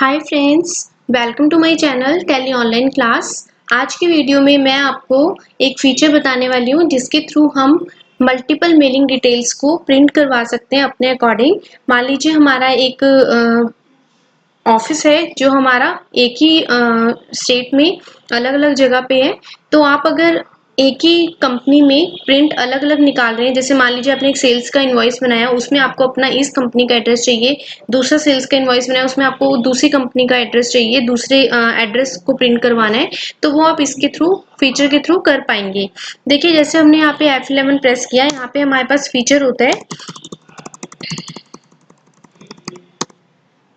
Hi friends, welcome to my channel Tele Online Class. आज की video में मैं आपको एक फीचर बताने वाली हूँ जिसके थ्रू हम मल्टीपल मेलिंग डिटेल्स को प्रिंट करवा सकते हैं अपने अकॉर्डिंग। मान लीजिए हमारा एक ऑफिस है जो हमारा एक ही स्टेट में अलग अलग जगह पे है। तो आप अगर एक ही कंपनी में प्रिंट अलग अलग निकाल रहे हैं, जैसे मान लीजिए आपने एक सेल्स का इनवॉइस बनाया, उसमें आपको अपना इस कंपनी का एड्रेस चाहिए। दूसरा सेल्स का इनवॉइस बनाया, उसमें आपको दूसरी कंपनी का एड्रेस चाहिए, दूसरे एड्रेस को प्रिंट करवाना है। तो वो आप इसके थ्रू फीचर के थ्रू कर पाएंगे। देखिए जैसे हमने यहाँ पे F11 प्रेस किया, यहाँ पे हमारे पास फीचर होता है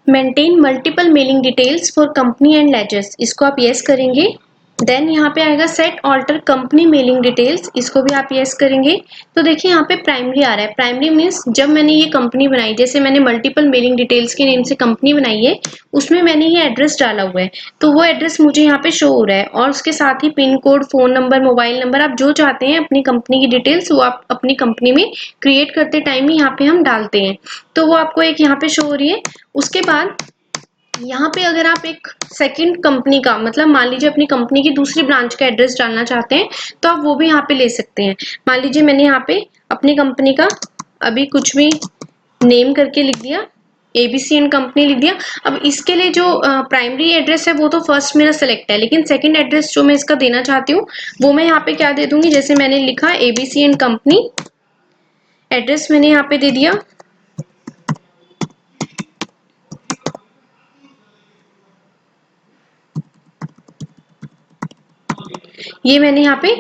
maintain multiple mailing details for company and ledgers. इसको आप यस करेंगे। देन यहाँ पे आएगा set alter company mailing details, इसको भी आप यस करेंगे। तो देखिए यहाँ पे प्राइमरी आ रहा है। प्राइमरी मीन्स जब मैंने ये कंपनी बनाई, जैसे मैंने मल्टीपल मेलिंग डिटेल्स के नेम से कंपनी बनाई है, उसमें मैंने ये एड्रेस डाला हुआ है, तो वो एड्रेस मुझे यहाँ पे शो हो रहा है। और उसके साथ ही pin code, phone number, mobile number, आप जो चाहते हैं अपनी कंपनी की डिटेल्स वो आप अपनी कंपनी में क्रिएट करते टाइम ही यहाँ पे हम डालते हैं। तो वो आपको एक यहाँ पे शो हो रही है। उसके बाद यहाँ पे अगर आप एक सेकंड कंपनी का, मतलब मान लीजिए अपनी कंपनी की दूसरी ब्रांच का एड्रेस डालना चाहते हैं, तो आप वो भी यहाँ पे ले सकते हैं। मान लीजिए मैंने यहाँ पे अपनी कंपनी का अभी कुछ भी नेम करके लिख दिया, एबीसी एंड कंपनी लिख दिया। अब इसके लिए जो प्राइमरी एड्रेस है वो तो फर्स्ट मेरा सेलेक्ट है, लेकिन सेकंड एड्रेस जो मैं इसका देना चाहती हूँ वो मैं यहाँ पे क्या दे दूंगी। जैसे मैंने लिखा एबीसी एंड कंपनी, एड्रेस मैंने यहाँ पे दे दिया। ये मैंने यहाँ पे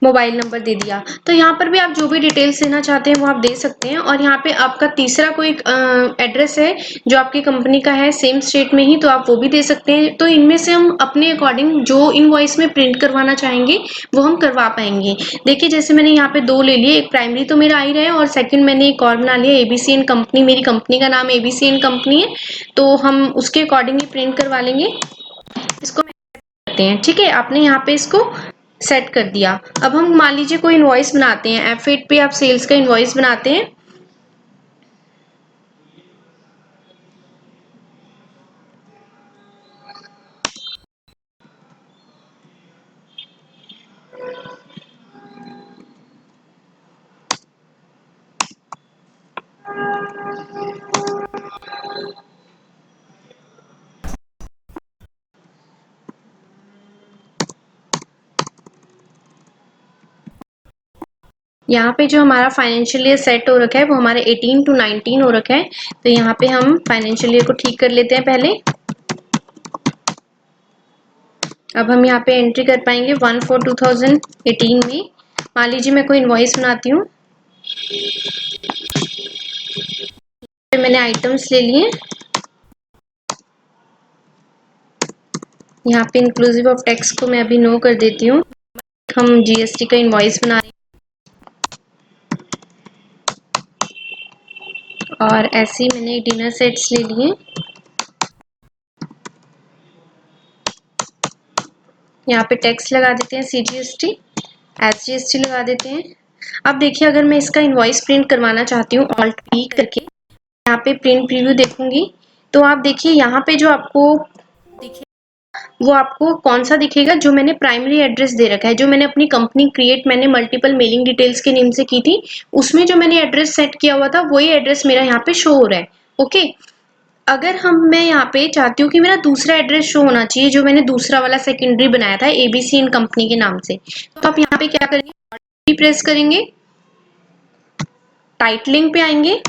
मोबाइल नंबर दे दिया। तो यहाँ पर भी आप जो भी डिटेल्स देना चाहते हैं वो आप दे सकते हैं। और यहाँ पे आपका तीसरा कोई एड्रेस है जो आपकी कंपनी का है सेम स्टेट में ही, तो आप वो भी दे सकते हैं। तो इनमें से हम अपने अकॉर्डिंग जो इनवॉइस में प्रिंट करवाना चाहेंगे वो हम करवा पाएंगे। देखिए जैसे मैंने यहाँ पे दो ले लिए, एक प्राइमरी तो मेरा आ ही रहा है और सेकंड मैंने एक और बना लिया एबीसी एंड कंपनी। मेरी कंपनी का नाम एबीसी एंड कंपनी है, तो हम उसके अकॉर्डिंग ही प्रिंट करवा लेंगे। इसको करते हैं, ठीक है। आपने यहाँ पे इसको सेट कर दिया। अब हम मान लीजिए कोई इनवॉइस बनाते हैं, F8 पे आप सेल्स का इनवॉइस बनाते हैं। यहाँ पे जो हमारा फाइनेंशियल ईयर सेट हो रखा है वो हमारे 18 to 19 हो रखा है। तो यहाँ पे हम फाइनेंशियल ईयर को ठीक कर लेते हैं पहले। अब हम यहाँ पे एंट्री कर पाएंगे 1/4/2018 में। मान लीजिए मैं कोई इनवॉइस बनाती हूँ, मैंने आइटम्स ले लिए। यहाँ पे इंक्लूसिव ऑफ टैक्स को मैं अभी नो कर देती हूँ। हम जीएसटी का इनवॉइस बना रहे हैं और ऐसे ही मैंने डिनर सेट्स ले लिए। यहाँ पे टैक्स लगा देते हैं सीजीएसटी, एसजीएसटी लगा देते हैं। अब देखिए अगर मैं इसका इनवॉइस प्रिंट करवाना चाहती हूँ, ऑल्ट पी करके यहाँ पे प्रिंट प्रीव्यू देखूंगी, तो आप देखिए यहाँ पे जो आपको दिखे वो आपको कौन सा दिखेगा, जो मैंने प्राइमरी एड्रेस दे रखा है, जो मैंने अपनी कंपनी क्रिएट मैंने मल्टीपल मेलिंग डिटेल्स के नेम से की थी, उसमें जो मैंने एड्रेस सेट किया हुआ था वही एड्रेस मेरा यहाँ पे शो हो रहा है। ओके, अगर मैं यहाँ पे चाहती हूँ कि मेरा दूसरा एड्रेस शो होना चाहिए, जो मैंने दूसरा वाला सेकेंडरी बनाया था एबीसी एंड कंपनी के नाम से, तो आप यहाँ पे क्या करेंगे, प्रेस करेंगे, टाइटलिंग पे आएंगे।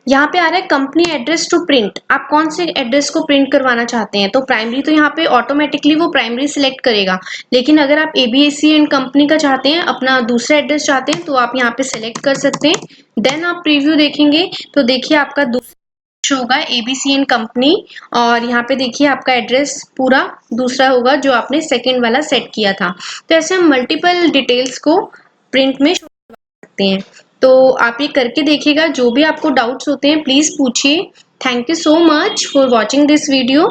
यहाँ पे आ रहा है कंपनी एड्रेस टू प्रिंट, आप कौन से एड्रेस को प्रिंट करवाना चाहते हैं। तो प्राइमरी तो यहाँ पे ऑटोमेटिकली वो प्राइमरी सिलेक्ट करेगा, लेकिन अगर आप एबीसी एंड कंपनी का चाहते हैं, अपना दूसरा एड्रेस चाहते हैं, तो आप यहाँ पे सिलेक्ट कर सकते हैं। देन आप प्रीव्यू देखेंगे तो देखिए आपका दूसरा होगा एबीसी एंड कंपनी, और यहाँ पे देखिए आपका एड्रेस पूरा दूसरा होगा जो आपने सेकेंड वाला सेट किया था। तो ऐसे हम मल्टीपल डिटेल्स को प्रिंट में सकते हैं। तो आप ये करके देखिएगा। जो भी आपको डाउट्स होते हैं प्लीज पूछिए। Thank you so much for watching this video.